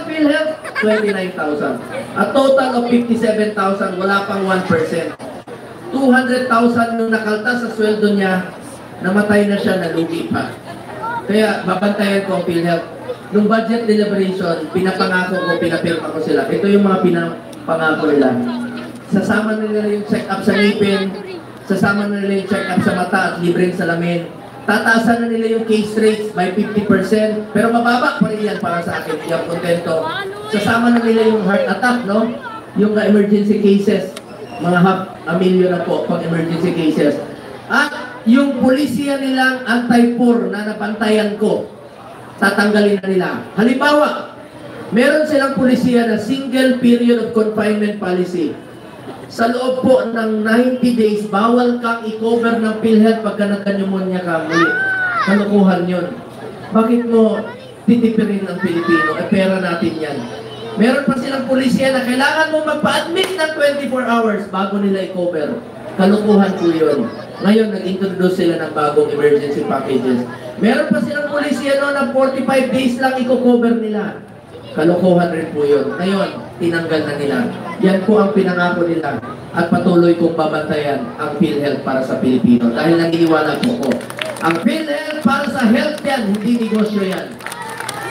Total PhilHealth, 29,000. A total of 57,000, wala pang 1%. 200,000 yung nakaltas sa sweldo niya, namatay na siya, nalugi pa. Kaya babantayan ko ang PhilHealth. Nung budget deliberation, pinapangako ko, pinapirma ko sila. Ito yung mga pinapangako nila. Sasama na nila yung check-up sa ngipin, sasama na nila yung check-up sa mata at libreng salamin. Tataasan na nila yung case rates by 50%, pero mababa pa rin yan para sa akin. Hindi ako kontento. Sasama na nila yung heart attack, no? Yung emergency cases, mga $500,000 na po pag emergency cases. At yung pulisya nilang anti-poor na napantayan ko, tatanggalin na nila. Halimbawa, meron silang pulisya na single period of confinement policy. Sa loob po ng 90 days, bawal kang i-cover ng PhilHealth pagka nagka-pneumonia ka. Kalukuhan yun. Bakit mo titipirin ng Pilipino? Eh, pera natin yan. Meron pa silang pulisya na kailangan mo magpa-admit ng 24 hours bago nila i-cover. Kalukuhan po yun. Ngayon, nag-introduce sila ng bagong emergency packages. Meron pa silang pulisya no, na 45 days lang i-cover nila. Kalukuhan rin po yun. Ngayon, tinanggal na nila. Yan po ang pinangako nila. At patuloy kong babantayan ang PhilHealth para sa Pilipino. Dahil naniniwala po ko. Ang PhilHealth para sa health yan, hindi negosyo yan.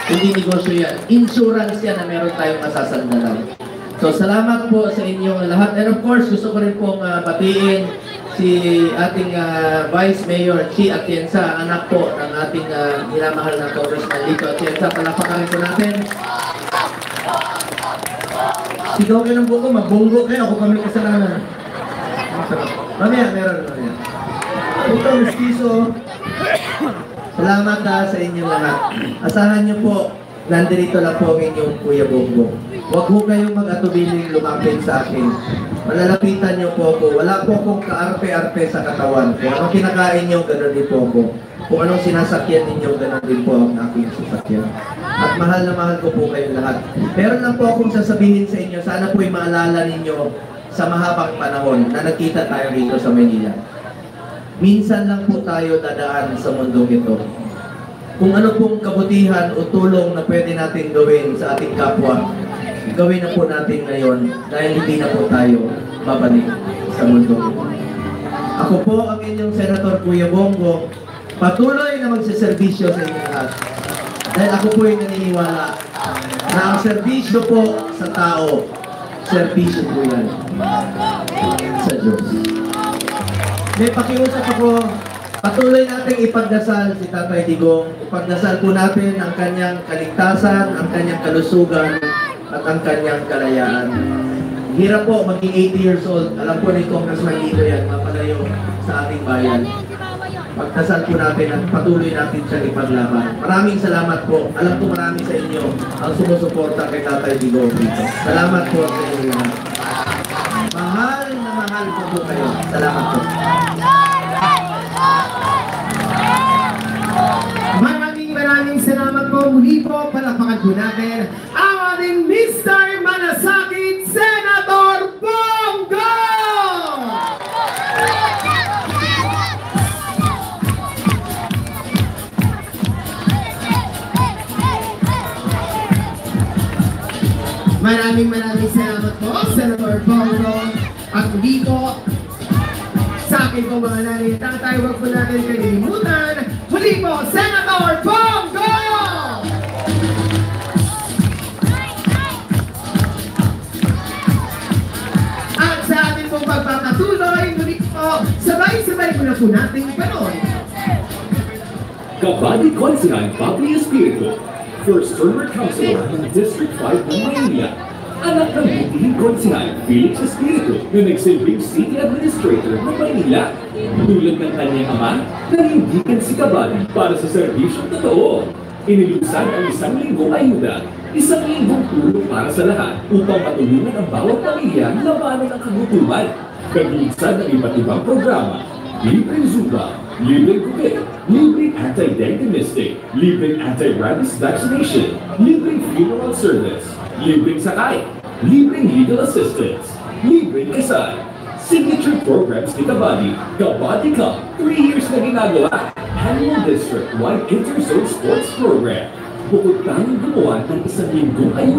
Hindi negosyo yan. Insurance yan na meron tayong masasandalan. So, salamat po sa inyong lahat. And of course, gusto ko rin pong batiin si ating Vice Mayor Chi Atienza, anak po ng ating minamahal na Congressman Lito Atienza. Palakpakan po natin. Sigaw kayo ng buko, magbunggo kayo. Ako kami kasalanan. Mamaya, meron. Ito, Mestizo. Salamat sa inyong lahat. Asahan niyo po, nandito lang po ang inyong Kuya Bongbong. Huwag po kayong mag-atubiling lumapit sa akin. Malalapitan niyo po ako. Wala po akong kaarte-arte sa katawan. Kung anong kinakain niyo, gano'n din po ako. Kung anong sinasakyan ninyo, gano'n din po ang aking sasakyan. At mahal na mahal ko po kayong lahat. Meron lang po akong sasabihin sa inyo, sana po'y maalala ninyo sa mahabang panahon na nagkita tayo dito sa Manila. Minsan lang po tayo dadaan sa mundong ito. Kung ano pong kabutihan o tulong na pwede natin gawin sa ating kapwa, gawin na po natin ngayon dahil hindi na po tayo babalik sa mundo. Ako po ang inyong Senator Kuya Bongo, patuloy na magsiservisyo sa inyong lahat. Dahil ako po ay naniniwala na ang serbisyo po sa tao, serbisyo po yan sa Diyos. May pakiusap ako, patuloy natin ipagdasal si Tatay Digong. Ipagdasal po natin ang kanyang kaligtasan, ang kanyang kalusugan, at ang kanyang kalayaan. Hirap po maging 80 years old. Alam po ni Congressman Lito yan, mapalayo sa ating bayan. Pagdasal po natin at patuloy natin siyang ipaglaban. Maraming salamat po. Alam po marami sa inyo ang sumusuporta kay Tatay Digong dito. Salamat po sa inyo lahat. Mahal na mahal po kayo. Salamat po. Maraming salamat po. Muli po, palakpakan po natin ang ating Mr. Malasakit, Senator Bongo! Maraming salamat po, Senator Bongo. At muli po, sa akin po mga nanay at tatay, huwag po natin kalilimutan. Muli po, Senator Bongo! At sa ating pong pagpapatuloy, muli po, sabay-sabay po na po natin panood. Kabady Consinan Pabli Espiritu, First Term Councilor ng District 5 ng Maynila. Anak ng butihing konsihan, Felix Espiritu, na nagsilbing City Administrator ng Maynila. Tulad ng kanyang ama, nanindigan si Kabady para sa serbisyong totoo. Inilusan ang 1 linggong ayuda, 1 linggong tulong para sa lahat upang matulungan ang bawat pamilya labanan ang kagutuman. Kagisan ng iba't ibang programa, libreng Zumba, libreng Gupit, libreng anti-dengue misting, libreng anti-rabies vaccination, libreng funeral service, libreng sakay, libreng legal assistance, libreng kasal. Signature programs ni Kabady, Kabady Cup, 3 years na ginagawa. Annual District-wide Interzone Sports Program. Bukod tanging gumawa ng 1 linggong ayuda.